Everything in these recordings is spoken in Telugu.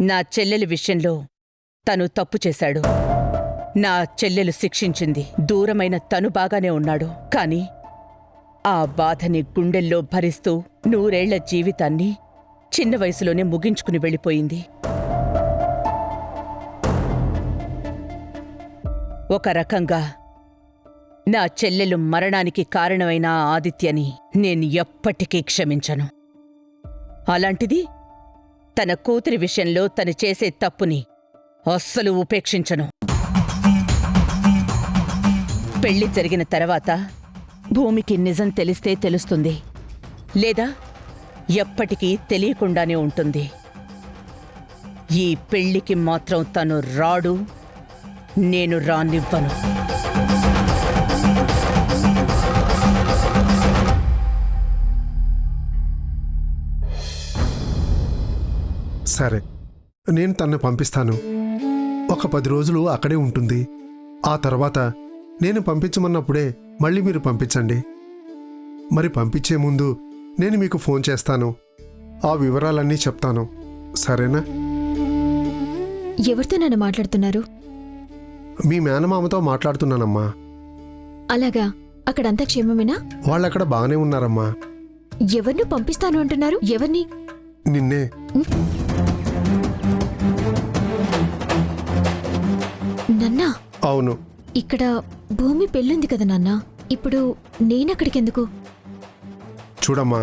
నా చెల్లెలి విషయంలో తను తప్పు చేశాడు. నా చెల్లెలు శిక్షించింది. దూరమైన తను బాగానే ఉన్నాడు. కాని ఆ బాధని గుండెల్లో భరిస్తూ 100 ఏళ్ల జీవితాన్ని చిన్న వయసులోనే ముగించుకుని వెళ్ళిపోయింది. ఒక రకంగా నా చెల్లెలు మరణానికి కారణమైన ఆదిత్యని నేను ఎప్పటికీ క్షమించను. అలాంటిది తన కూతురి విషయంలో తను చేసే తప్పుని అస్సలు ఉపేక్షించను. పెళ్లి జరిగిన తర్వాత భూమికి నిజం తెలిస్తే తెలుస్తుంది, లేదా ఎప్పటికీ తెలియకుండానే ఉంటుంది. ఈ పెళ్లికి మాత్రం తను రాడు, నేను రానివ్వను. సరే, నేను తన్ను పంపిస్తాను. ఒక 10 రోజులు అక్కడే ఉంటుంది. ఆ తర్వాత నేను పంపించమన్నప్పుడే మళ్ళీ మీరు పంపించండి. మరి పంపించే ముందు నేను మీకు ఫోన్ చేస్తాను. ఆ వివరాలన్నీ చెప్తాను. సరేనా? ఎవరితో నన్ను మాట్లాడుతున్నారు? మీ మేనమామతో మాట్లాడుతున్నానమ్మా. అలాగా? అక్కడంతా క్షేమమేనా? వాళ్ళక్కడ బాగానే ఉన్నారమ్మా. ఎవరిని పంపిస్తాను అంటున్నారు? ఎవరిని? నిన్నే. నన్నా? అవును. ఇక్కడ భూమి పెళ్ళుంది కదా నాన్న. ఇప్పుడు నేనక్కడికెందుకు? చూడమ్మా,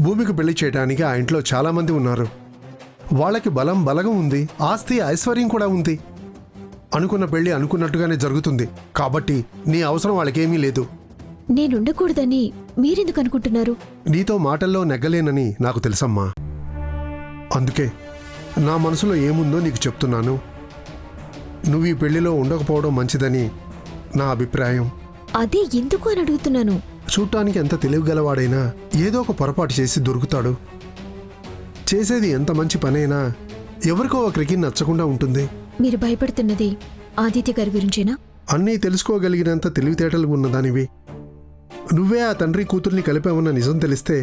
భూమికి పెళ్లి చేయడానికి ఆ ఇంట్లో చాలామంది ఉన్నారు. వాళ్ళకి బలగం ఉంది, ఆస్తి ఐశ్వర్యం కూడా ఉంది. అనుకున్న పెళ్లి అనుకున్నట్టుగానే జరుగుతుంది. కాబట్టి నీ అవసరం వాళ్ళకేమీ లేదు. నేనుండకూడదని మీరెందుకు అనుకుంటున్నారు? నీతో మాటల్లో నెగ్గలేనని నాకు తెలుసమ్మా. అందుకే నా మనసులో ఏముందో నీకు చెప్తున్నాను. నువ్వు ఈ పెళ్లిలో ఉండకపోవడం మంచిదని నా అభిప్రాయం. అదే ఎందుకు అని అడుగుతున్నాను. చూడటానికి ఎంత తెలివిగలవాడైనా ఏదో ఒక పొరపాటు చేసి దొరుకుతాడు. చేసేది ఎంత మంచి పనైనా ఎవరికో ఒకరికి నచ్చకుండా ఉంటుంది. మీరు భయపడుతున్నది ఆదిత్య గారి గురించేనా? అన్నీ తెలుసుకోగలిగినంత తెలివితేటలు ఉన్నదానివి. నువ్వే ఆ తండ్రి కూతుర్ని కలిపావన్న నిజం తెలిస్తే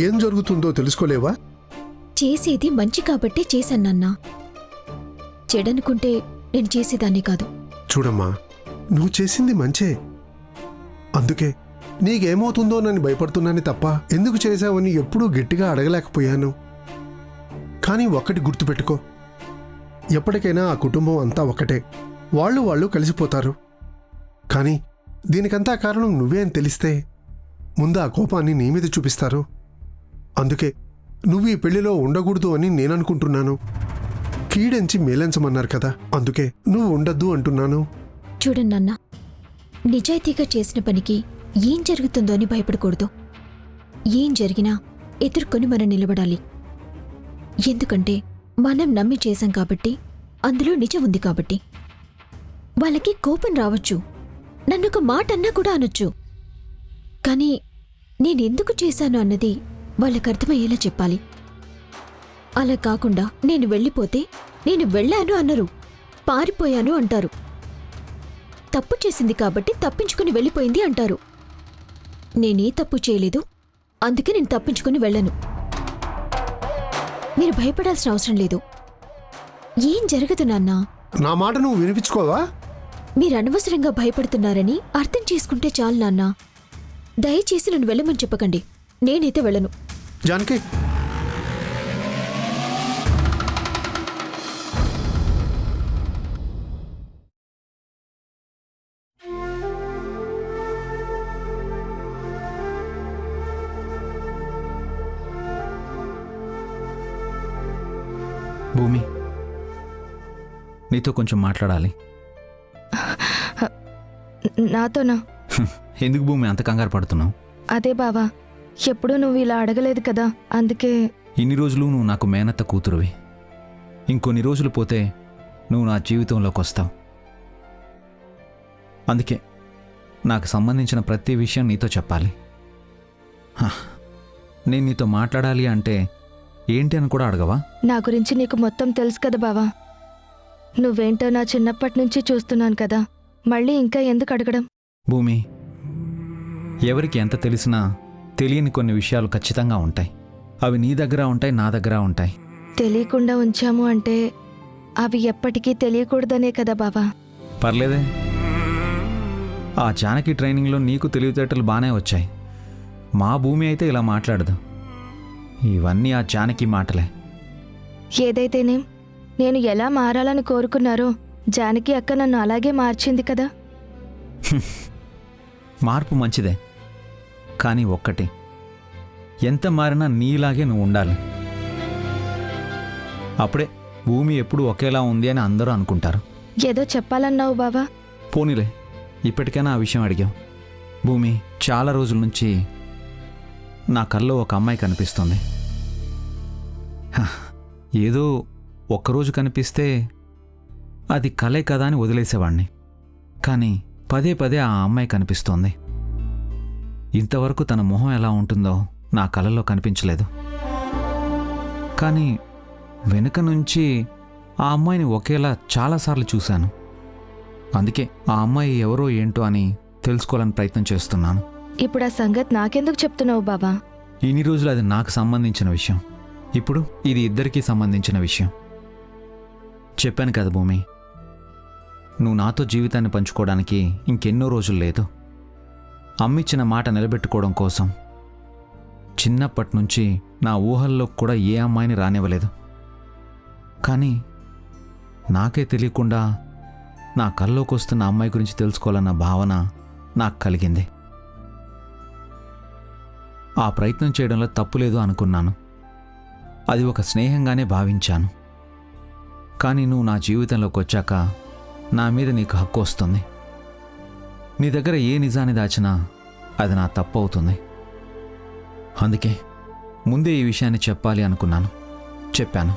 ఏం జరుగుతుందో తెలుసుకోలేవా? చేసేది మంచి కాబట్టే చేశానన్నా. చెడనుకుంటే నేను చేసేదాన్ని కాదు. చూడమ్మా, నువ్వు చేసింది మంచే. అందుకే నీకేమవుతుందో నన్ను భయపడుతున్నాను తప్ప ఎందుకు చేశావని ఎప్పుడూ గట్టిగా అడగలేకపోయాను. కానీ ఒక్కటి గుర్తుపెట్టుకో, ఎప్పటికైనా ఆ కుటుంబం అంతా ఒక్కటే. వాళ్ళు కలిసిపోతారు. కానీ దీనికంతా కారణం నువ్వే అని తెలిస్తే ముందు ఆ కోపాన్ని నీ మీద చూపిస్తారు. అందుకే నువ్వు ఈ పెళ్లిలో ఉండకూడదు అని నేననుకుంటున్నాను. కీడెంచి మేలెంచమన్నారు కదా, అందుకే నువ్వు ఉండద్దు అంటున్నాను. చూడన్నన్నా, నిజాయితీగా చేసిన పనికి ఏం జరుగుతుందో అని భయపడకూడదు. ఏం జరిగినా ఎదుర్కొని మనం నిలబడాలి. ఎందుకంటే మనం నమ్మి చేశాం కాబట్టి, అందులో నిజం ఉంది కాబట్టి. వాళ్ళకి కోపం రావచ్చు, నన్నొక మాట అన్నా కూడా అనొచ్చు. కానీ నేనెందుకు చేశాను అన్నది వాళ్ళకర్థమయ్యేలా చెప్పాలి. అలా కాకుండా నేను వెళ్ళిపోతే నేను వెళ్ళాను అన్నరు, పారిపోయాను అంటారు. తప్పు చేసింది కాబట్టి తప్పించుకుని వెళ్ళిపోయింది అంటారు. నేనే తప్పు చేయలేదు, అందుకే నేను తప్పించుకుని వెళ్ళను. మీరు భయపడాల్సిన అవసరం లేదు. ఏం జరగదు నాన్నా. నా మాట నువ్వు వినిపించుకోవా? మీరు అనవసరంగా భయపడుతున్నారని అర్థం చేసుకుంటే చాలు నాన్నా. దయచేసి నన్ను వెళ్ళమని చెప్పకండి. నేనైతే వెళ్ళను. జానకి, భూమి, నీతో కొంచెం మాట్లాడాలి. నాతోనా? ఎందుకు భూమి అంత కంగారు పడుతున్నావు? అదే బావా, ఎప్పుడూ నువ్వు ఇలా అడగలేదు కదా, అందుకే. ఇన్ని రోజులు నువ్వు నాకు మేనత్త కూతురువి. ఇంకొన్ని రోజులు పోతే నువ్వు నా జీవితంలోకి వస్తావు. అందుకే నాకు సంబంధించిన ప్రతి విషయం నీతో చెప్పాలి. నేను నీతో మాట్లాడాలి అంటే ఏంటి అని కూడా అడగవా? నా గురించి నీకు మొత్తం తెలుసు కదా బావా. నువ్వేంటో నా చిన్నప్పటి నుంచి చూస్తున్నాను కదా, మళ్ళీ ఇంకా ఎందుకు అడగడం? భూమి, ఎవరికి ఎంత తెలిసినా తెలియని కొన్ని విషయాలు ఖచ్చితంగా ఉంటాయి. అవి నీ దగ్గర ఉంటాయి, నా దగ్గర ఉంటాయి. తెలియకుండా ఉంచాము అంటే అవి ఎప్పటికీ తెలియకూడదనే కదా బావా. పర్లేదే, ఆ జానకి ట్రైనింగ్లో నీకు తెలివితేటలు బాగానే వచ్చాయి. మా భూమి అయితే ఇలా మాట్లాడదు. ఇవన్నీ ఆ జానకి మాటలే. ఏదైతేనేం నేను ఎలా మారాలని కోరుకున్నారో జానకి అక్క నన్ను అలాగే మార్చింది కదా. మార్పు మంచిదే, కానీ ఒక్కటి, ఎంత మారినా నీలాగే నువ్వు ఉండాలి. అప్పుడే భూమి ఎప్పుడు ఒకేలా ఉంది అని అందరూ అనుకుంటారు. ఏదో చెప్పాలన్నావు బావా. పోనీలే, ఇప్పటికైనా ఆ విషయం అడిగాం. భూమి, చాలా రోజుల నుంచి నా కల్లో ఒక అమ్మాయి కనిపిస్తుంది. హ, ఏదో ఒక్కరోజు కనిపిస్తే అది కలే కదా అని వదిలేసేవాణ్ణి. కానీ పదే పదే ఆ అమ్మాయి కనిపిస్తోంది. ఇంతవరకు తన మొహం ఎలా ఉంటుందో నా కలలో కనిపించలేదు. కానీ వెనుక నుంచి ఆ అమ్మాయిని ఒకేలా చాలాసార్లు చూశాను. అందుకే ఆ అమ్మాయి ఎవరో ఏంటో అని తెలుసుకోవాలని ప్రయత్నం చేస్తున్నాను. ఇప్పుడు ఆ సంగతి నాకెందుకు చెప్తున్నావు బావా? ఇన్ని రోజులు అది నాకు సంబంధించిన విషయం, ఇప్పుడు ఇది ఇద్దరికీ సంబంధించిన విషయం. చెప్పాను కదా భూమి, నువ్వు నాతో జీవితాన్ని పంచుకోవడానికి ఇంకెన్నో రోజులు లేదు. అమ్మిచ్చిన మాట నిలబెట్టుకోవడం కోసం చిన్నప్పటి నుంచి నా ఊహల్లో కూడా ఏ అమ్మాయిని రానివ్వలేదు. కానీ నాకే తెలియకుండా నా కల్లోకి వస్తున్న అమ్మాయి గురించి తెలుసుకోవాలన్న భావన నాకు కలిగింది. ఆ ప్రయత్నం చేయడంలో తప్పులేదు అనుకున్నాను. అది ఒక స్నేహంగానే భావించాను. కానీ నువ్వు నా జీవితంలోకి వచ్చాక నా మీద నీకు హక్కు వస్తుంది. నీ దగ్గర ఏ నిజాన్ని దాచినా అది నా తప్పు అవుతుంది. అందుకే ముందే ఈ విషయాన్ని చెప్పాలి అనుకున్నాను. చెప్పాను.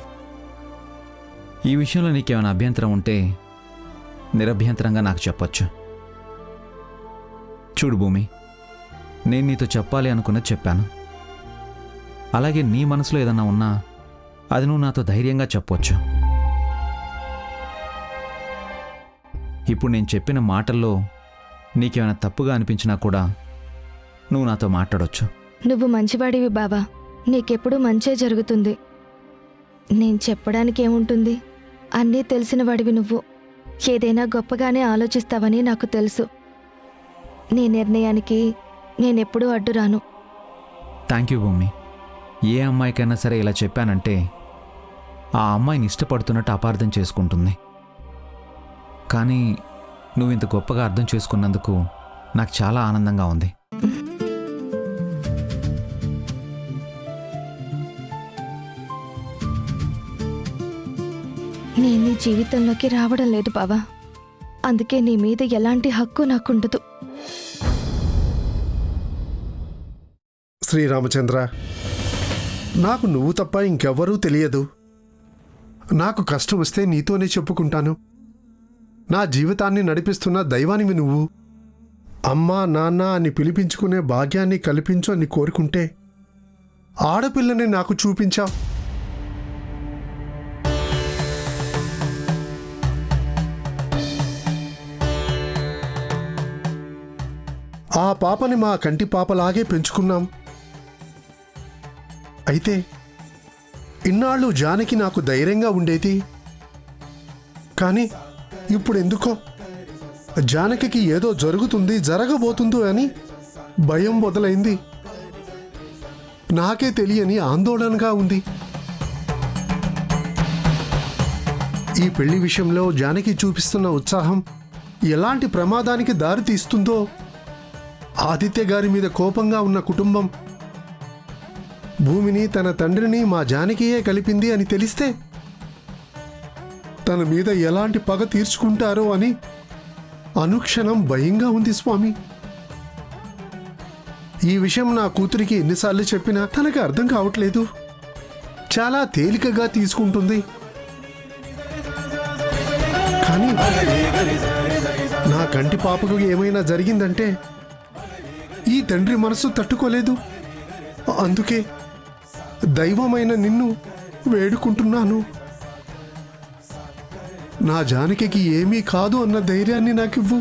ఈ విషయంలో నీకేమైనా అభ్యంతరం ఉంటే నిరభ్యంతరంగా నాకు చెప్పొచ్చు. చూడు భూమి, నేను నీతో చెప్పాలి అనుకున్నది చెప్పాను. అలాగే నీ మనసులో ఏదన్నా ఉన్నా అది నువ్వు నాతో ధైర్యంగా చెప్పొచ్చు. ఇప్పుడు నేను చెప్పిన మాటల్లో నీకేమైనా తప్పుగా అనిపించినా కూడా నువ్వు నాతో మాట్లాడొచ్చు. నువ్వు మంచివాడివి బావా, నీకెప్పుడు మంచే జరుగుతుంది. నేను చెప్పడానికి ఏముంటుంది, అన్నీ తెలిసిన వాడివి నువ్వు. ఏదైనా గొప్పగానే ఆలోచిస్తావని నాకు తెలుసు. నీ నిర్ణయానికి నేనెప్పుడూ అడ్డురాను. థ్యాంక్ యూ భూమి. ఏ అమ్మాయికైనా సరే ఇలా చెప్పానంటే ఆ అమ్మాయిని ఇష్టపడుతున్నట్టు అపార్థం చేసుకుంటుంది. కానీ నువ్వు ఇంత గొప్పగా అర్థం చేసుకున్నందుకు నాకు చాలా ఆనందంగా ఉంది. నేను నీ జీవితంలోకి రావడం లేదు బావా. అందుకే నీ మీద ఎలాంటి హక్కు నాకుండదు. శ్రీరామచంద్ర, నాకు నువ్వు తప్ప ఇంకెవ్వరూ తెలియదు. నాకు కష్టం వస్తే నీతోనే చెప్పుకుంటాను. నా జీవితాన్ని నడిపిస్తున్న దైవానివి నువ్వు. అమ్మా నాన్న అని పిలిపించుకునే భాగ్యాన్ని కల్పించు అని కోరుకుంటే ఆడపిల్లని నాకు చూపించావు. ఆ పాపని మా కంటి పాపలాగే పెంచుకున్నాం. అయితే ఇన్నాళ్ళు జానకి నాకు ధైర్యంగా ఉండేది. కానీ ఇప్పుడు ఎందుకో జానకి ఏదో జరుగుతుంది, జరగబోతుందో అని భయం మొదలైంది. నాకే తెలియని ఆందోళనగా ఉంది. ఈ పెళ్లి విషయంలో జానకి చూపిస్తున్న ఉత్సాహం ఎలాంటి ప్రమాదానికి దారి తీస్తుందో, ఆదిత్య గారి మీద కోపంగా ఉన్న కుటుంబం భూమిని తన తండ్రిని మా జానకియే కలిపింది అని తెలిస్తే తన మీద ఎలాంటి పగ తీర్చుకుంటారో అని అనుక్షణం భయంగా ఉంది స్వామి. ఈ విషయం నా కూతురికి ఎన్నిసార్లు చెప్పినా తనకు అర్థం కావట్లేదు. చాలా తేలికగా తీసుకుంటుంది. కానీ నా కంటి పాపకు ఏమైనా జరిగిందంటే ఈ తండ్రి మనసు తట్టుకోలేదు. అందుకే దైవమైన నిన్ను వేడుకుంటున్నాను. నా జానకి ఏమీ కాదు అన్న ధైర్యాన్ని నాకివ్వు.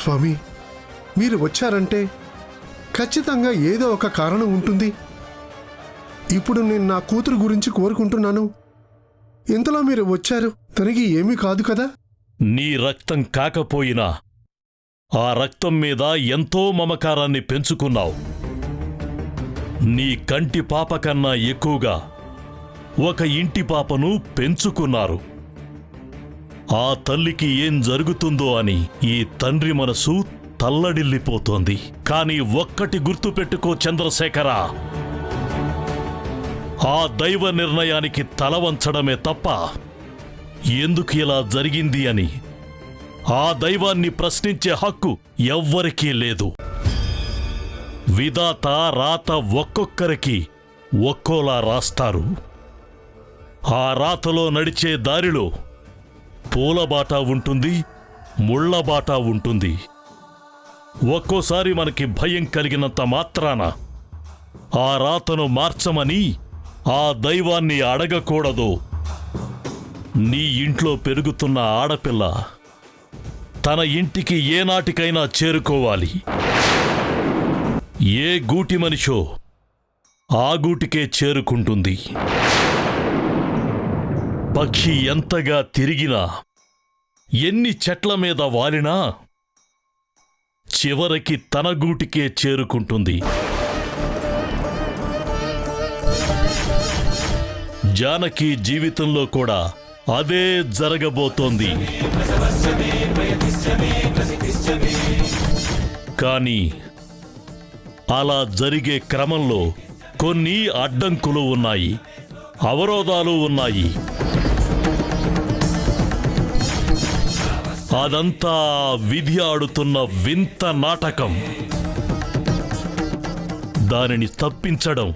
స్వామి, మీరు వచ్చారంటే ఖచ్చితంగా ఏదో ఒక కారణం ఉంటుంది. ఇప్పుడు నేను నా కూతురు గురించి కోరుకుంటున్నాను. ఇంతలో మీరు వచ్చారు, తనకి ఏమీ కాదు కదా? నీ రక్తం కాకపోయినా ఆ రక్తం మీద ఎంతో మమకారాన్ని పెంచుకున్నావు. నీ కంటి పాప కన్నా ఎక్కువగా ఒక ఇంటి పాపను పెంచుకున్నారు. ఆ తల్లికి ఏం జరుగుతుందో అని ఈ తండ్రి మనసు తల్లడిల్లిపోతోంది. కాని ఒక్కటి గుర్తుపెట్టుకో చంద్రశేఖర, ఆ దైవ నిర్ణయానికి తల వంచడమే తప్ప ఎందుకు ఇలా జరిగింది అని ఆ దైవాన్ని ప్రశ్నించే హక్కు ఎవ్వరికీ లేదు. విధాత రాత ఒక్కొక్కరికి ఒక్కోలా రాస్తారు. ఆ రాతలో నడిచే దారిలో పూలబాట ఉంటుంది, ముళ్లబాట ఉంటుంది. ఒక్కోసారి మనకి భయం కలిగినంత మాత్రాన ఆ రాతను మార్చమని ఆ దైవాన్ని అడగకూడదు. నీ ఇంట్లో పెరుగుతున్న ఆడపిల్ల తన ఇంటికి ఏనాటికైనా చేరుకోవాలి. ఏ గూటి మనిషో ఆ గూటికే చేరుకుంటుంది. పక్షి ఎంతగా తిరిగినా, ఎన్ని చెట్ల మీద వాలినా చివరికి తన గూటికే చేరుకుంటుంది. జానకి జీవితంలో కూడా అదే జరగబోతోంది. కానీ అలా జరిగే క్రమంలో కొన్ని అడ్డంకులు ఉన్నాయి, అవరోధాలు ఉన్నాయి. అదంతా విధి ఆడుతున్న వింత నాటకం. దానిని తప్పించడం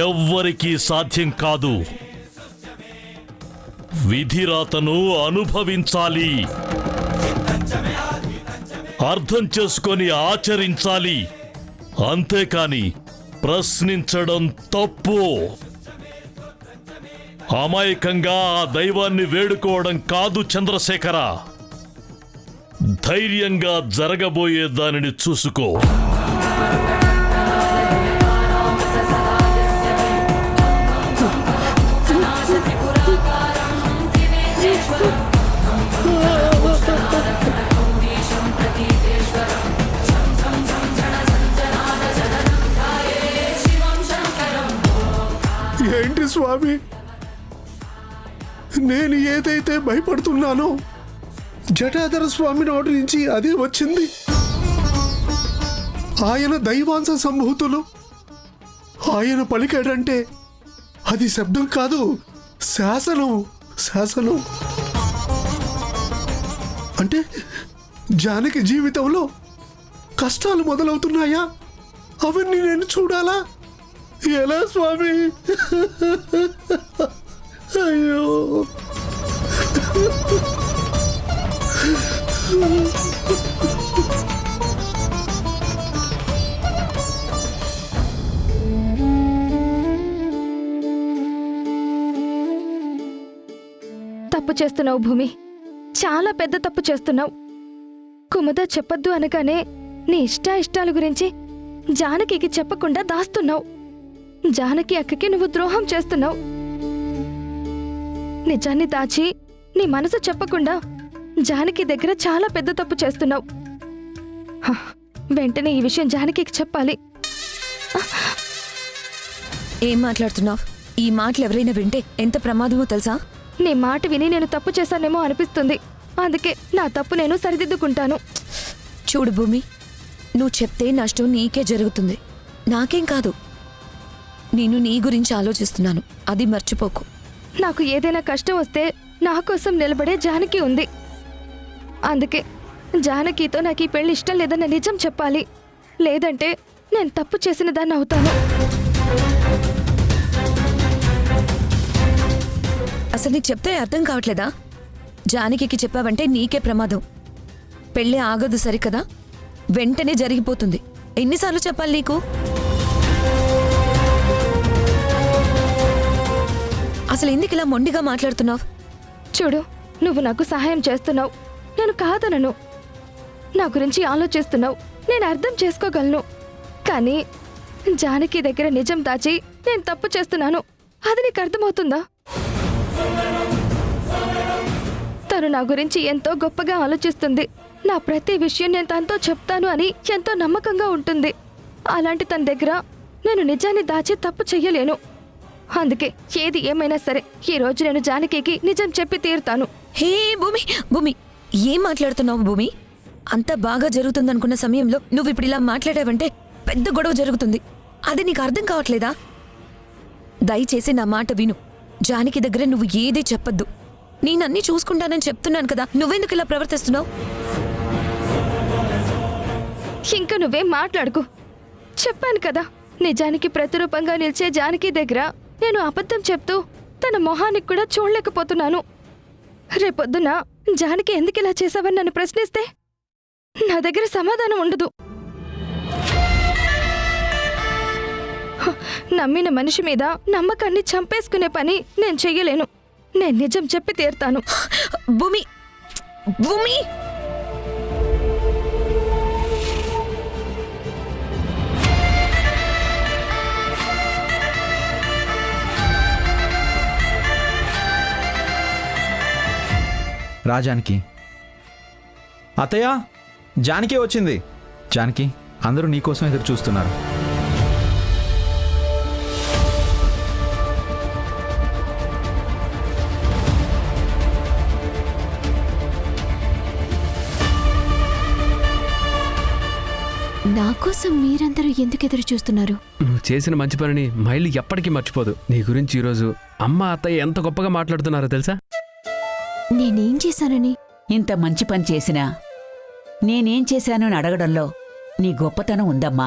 ఎవ్వరికీ సాధ్యం కాదు. విధిరాతను అనుభవించాలి, అర్థం చేసుకొని ఆచరించాలి. అంతేకాని ప్రశ్నించడం తప్పు. అమాయకంగా ఆ దైవాన్ని వేడుకోవడం కాదు చంద్రశేఖర. ధైర్యంగా జరగబోయే దానిని చూసుకో. ఏంటి స్వామి, నేను ఏదైతే భయపడుతున్నానో జటాధర స్వామి నోటి నుంచి అదే వచ్చింది. ఆయన దైవాంశ సంభూతులు. ఆయన పలికాడంటే అది శబ్దం కాదు, శాసనం. శాసనం అంటే జానకి జీవితంలో కష్టాలు మొదలవుతున్నాయా? అవన్నీ నేను చూడాలా? ఎలా స్వామి? అయ్యో, తప్పు చేస్తున్నావు భూమి, చాలా పెద్ద తప్పు చేస్తున్నావు. కుముద చెప్పొద్దు అనగానే నీ ఇష్టాల గురించి జానకికి చెప్పకుండా దాస్తున్నావు. జానకి అక్కకి నువ్వు ద్రోహం చేస్తున్నావు. నిజాన్ని దాచి నీ మనసు చెప్పకుండా జానకి దగ్గర చాలా పెద్ద తప్పు చేస్తున్నావు. హ, వెంటనే ఈ విషయం జానకికి చెప్పాలి. ఏం మాట్లాడుతున్నావు? ఈ మాటలు ఎవరైనా వింటే ఎంత ప్రమాదమో తెలుసా? నీ మాట విని నేను తప్పు చేశానేమో అనిపిస్తుంది. అందుకే నా తప్పు నేను సరిదిద్దుకుంటాను. చూడు భూమి, నువ్వు చెప్తే నష్టం నీకే జరుగుతుంది, నాకేం కాదు. నేను నీ గురించి ఆలోచిస్తున్నాను, అది మర్చిపోకు. నాకు ఏదైనా కష్టం వస్తే నా కోసం నిలబడే జానకి ఉంది. అందుకే జానకితో నాకు ఈ పెళ్లి ఇష్టం లేదన్న నిజం చెప్పాలి. లేదంటే నేను తప్పు చేసిన దాన్ని అవుతాను. అసలు నీకు చెప్తే అర్థం కావట్లేదా? జానకికి చెప్పావంటే నీకే ప్రమాదం. పెళ్ళి ఆగదు సరికదా, వెంటనే జరిగిపోతుంది. ఎన్నిసార్లు చెప్పాలి నీకు? అసలు ఎందుకు ఇలా మొండిగా మాట్లాడుతున్నావు? చూడు, నువ్వు నాకు సహాయం చేస్తున్నావు, నేను కాదనను. నా గురించి ఆలోచిస్తున్నావు, నేను అర్థం చేసుకోగలను. కానీ జానకి దగ్గర నిజం దాచి నేను తప్పు చేస్తున్నాను, అది నీకు అర్థమవుతుందా? తను నా గురించి ఎంతో గొప్పగా ఆలోచిస్తుంది. నా ప్రతి విషయం నేను తనతో చెప్తాను అని ఎంతో నమ్మకంగా ఉంటుంది. అలాంటి తన దగ్గర నేను నిజాన్ని దాచి తప్పు చెయ్యలేను. అందుకే ఏది ఏమైనా సరే ఈ రోజు నేను జానకికి నిజం చెప్పి తీరుతాను. హే భూమి, భూమి, ఏం మాట్లాడుతున్నావు భూమి? అంత బాగా జరుగుతుందనుకున్న సమయంలో నువ్వు ఇప్పుడు ఇలా మాట్లాడావంటే పెద్ద గొడవ జరుగుతుంది. అది నీకు అర్థం కావట్లేదా? దయచేసి నా మాట విను. జానకి దగ్గర నువ్వు ఏదీ చెప్పొద్దు. నేనన్నీ చూసుకుంటానని చెప్తున్నాను కదా, నువ్వెందుకు ఇలా ప్రవర్తిస్తున్నావు? ఇంకా నువ్వేం మాట్లాడుకు. చెప్పాను కదా, నిజానికి ప్రతిరూపంగా నిలిచే జానకి దగ్గర నేను అబద్ధం చెప్తూ తన మొహానికి కూడా చూడలేకపోతున్నాను. రేపొద్దున జానకి ఎందుకు ఇలా చేశావని నన్ను ప్రశ్నిస్తే నా దగ్గర సమాధానం ఉండదు. నమ్మిన మనిషి మీద నమ్మకాన్ని చంపేసుకునే పని నేను చెయ్యలేను. నేను నిజం చెప్పి తీరుతాను. భూమి, భూమి, రాజానికి అత్తయ్య, జానకి వచ్చింది. జానకి, అందరూ నీకోసం ఎదురు చూస్తున్నారు. నా కోసం మీరందరూ ఎందుకు ఎదురు చూస్తున్నారు? నువ్వు చేసిన మంచి పనిని మైళ్ళు ఎప్పటికీ మర్చిపోదు. నీ గురించి ఈరోజు అమ్మ అత్తయ్య ఎంత గొప్పగా మాట్లాడుతున్నారో తెలుసా? నేనేం చేశానని? ఇంత మంచి పని చేసినా నేనేం చేశాను అని అడగడంలో నీ గొప్పతనం ఉందమ్మా.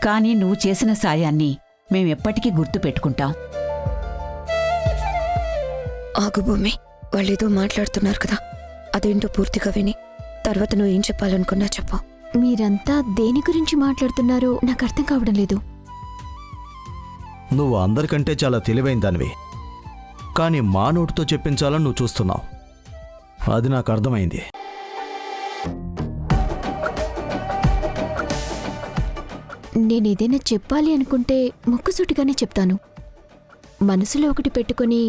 కానీ నువ్వు చేసిన సాయాన్ని మేమెప్పటికీ గుర్తు పెట్టుకుంటాం. ఆగు భూమి, వాళ్ళేదో మాట్లాడుతున్నారు కదా, అదేంటో పూర్తిగా విని తర్వాత నువ్వు ఏం చెప్పాలనుకున్నా చెప్పు. మీరంతా దేని గురించి మాట్లాడుతున్నారో నాకు అర్థం కావడం లేదు. నువ్వు అందరికంటే చాలా తెలివైన దానివి, కానీ మా నోటితో చెప్పించాలని నువ్వు చూస్తున్నావు. అది నాకు అర్థమైంది. నేనేదైనా చెప్పాలి అనుకుంటే ముక్కుసూటిగానే చెప్తాను. మనసులో ఒకటి పెట్టుకొని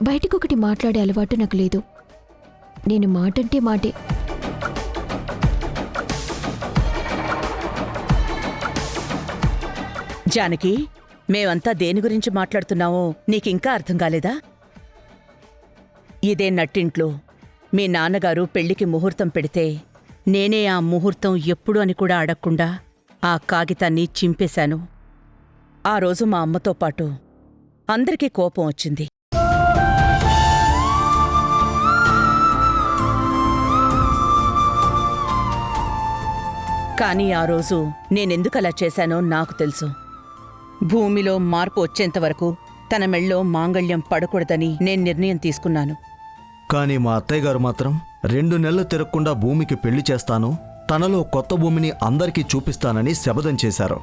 బయటికొకటి మాట్లాడే అలవాటు నాకు లేదు. నేను మాటంటే మాటే. జానకి, మేమంతా దేని గురించి మాట్లాడుతున్నావో నీకింకా అర్థం కాలేదా? ఇదే నట్టింట్లో మీ నాన్నగారు పెళ్లికి ముహూర్తం పెడితే నేనే ఆ ముహూర్తం ఎప్పుడు అని కూడా అడగకుండా ఆ కాగితాన్ని చింపేశాను. ఆ రోజు మా అమ్మతో పాటు అందరికీ కోపం వచ్చింది. కానీ ఆ రోజు నేనెందుకలా చేశానో నాకు తెలుసు. భూమిలో మార్పు వచ్చేంతవరకు తన మెళ్ళో మాంగళ్యం పడకూడదని నేను నిర్ణయం తీసుకున్నాను. కానీ మా అత్తయ్య గారు మాత్రం 2 నెలలు తిరగకుండా భూమికి పెళ్లి చేస్తాను, తనలో కొత్త భూమిని అందరికీ చూపిస్తానని శపథం చేశారు.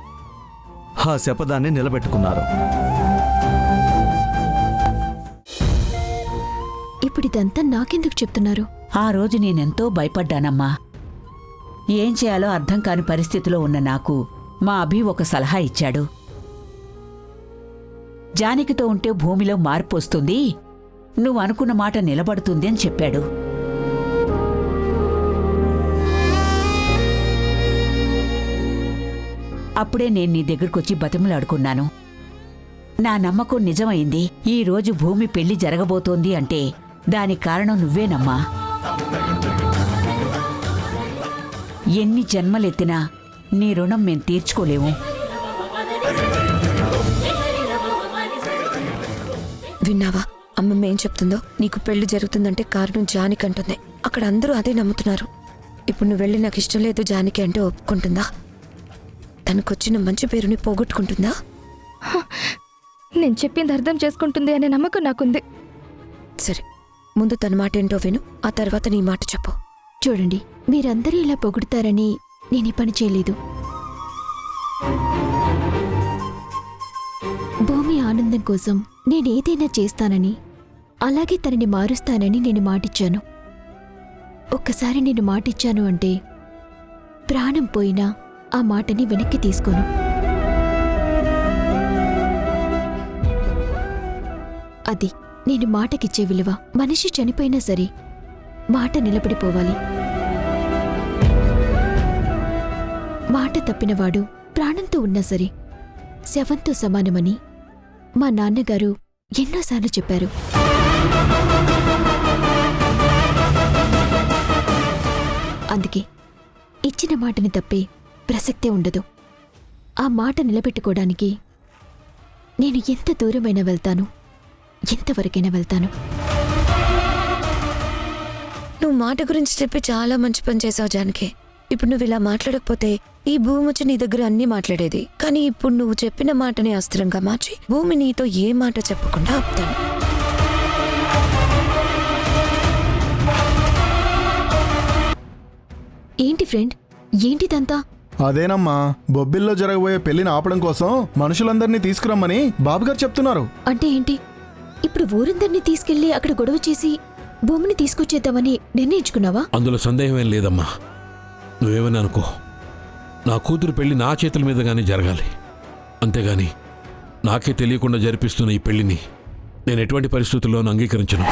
ఆ శపథాన్ని నిలబెట్టుకున్నారు. ఇప్పుడిదంతా నాకెందుకు చెప్తున్నారు? ఆ రోజు నేనెంతో భయపడ్డానమ్మా. ఏం చేయాలో అర్థం కాని పరిస్థితిలో ఉన్న నాకు మా అభి ఒక సలహా ఇచ్చాడు. జానకితో ఉంటే భూమిలో మార్పు వస్తుంది, నువ్వు అనుకున్న మాట నిలబడుతుంది అని చెప్పాడు. అప్పుడే నేను నీ దగ్గరకొచ్చి బతిమలాడుకున్నాను. నా నమ్మకం నిజమైంది. ఈ రోజు భూమి పెళ్లి జరగబోతోంది అంటే దానికి కారణం నువ్వేనమ్మా. ఎన్ని జన్మలెత్తినా నీ రుణం మేం తీర్చుకోలేము. విన్నావా అమ్మమ్మ ఏం చెప్తుందో? నీకు పెళ్లి జరుగుతుందంటే కారణం జానకి అంటుంది. అక్కడ అందరూ అదే నమ్ముతున్నారు. ఇప్పుడు నువ్వు వెళ్ళి నాకు ఇష్టం లేదు జానకి అంటే ఒప్పుకుంటుందా? తనకొచ్చిన మంచి పేరుని పోగొట్టుకుంటుందా? నేను చెప్పింది అర్థం చేసుకుంటుంది అనే నమ్మకం నాకుంది. సరే, ముందు తన మాట ఏంటో విను, ఆ తర్వాత నీ మాట చెప్పు. చూడండి, మీరందరూ ఇలా పొగుడుతారని నేనీ పని చేయలేదు. భూమి ఆనందం కోసం నేనేదైనా చేస్తానని, అలాగే తనని మారుస్తానని నేను మాటిచ్చాను. ఒక్కసారి నేను మాటిచ్చాను అంటే ప్రాణం పోయినా ఆ మాటని వెనక్కి తీసుకోను. అది నేను మాటకిచ్చే విలువ. మనిషి చనిపోయినా సరే మాట నిలబడిపోవాలి. మాట తప్పినవాడు ప్రాణంతో ఉన్నా సరే శవంతో సమానమని మా నాన్నగారు ఎన్నోసార్లు చెప్పారు. అందుకే ఇచ్చిన మాటని తప్పే ప్రసక్తే ఉండదు. ఆ మాట నిలబెట్టుకోవడానికి నేను ఎంత దూరమైనా వెళ్తాను, ఎంతవరకైనా వెళ్తాను. నువ్వు మాట గురించి చెప్పి చాలా మంచి పని చేసావు జానకి. ఇప్పుడు నువ్వు ఇలా మాట్లాడకపోతే ఈ భూమి వచ్చి నీ దగ్గర అన్నీ మాట్లాడేది. కానీ ఇప్పుడు నువ్వు చెప్పిన మాటని అస్త్రంగా మార్చి భూమి నీతో ఏ మాట చెప్పకుండా ఆపుతాను. ఏంటి ఫ్రెండ్, ఏంటిదంతా? అదేనమ్మా, బొబ్బిల్లో జరగబోయే పెళ్లిని ఆపడం కోసం మనుషులందరినీ తీసుకురమ్మని బాబుగారు చెప్తున్నారు. అంటే ఏంటి? ఇప్పుడు ఊరందరినీ తీసుకెళ్లి అక్కడ గొడవ చేసి భూమిని తీసుకొచ్చేద్దామని నిర్ణయించుకున్నావా? అందులో సందేహమేం లేదమ్మా. నువ్వేమని అనుకో, నా కూతురు పెళ్లి నా చేతుల మీదగానే జరగాలి. అంతేగాని నాకే తెలియకుండా జరిపిస్తున్న ఈ పెళ్లిని నేను ఎటువంటి పరిస్థితుల్లోనూ అంగీకరించను.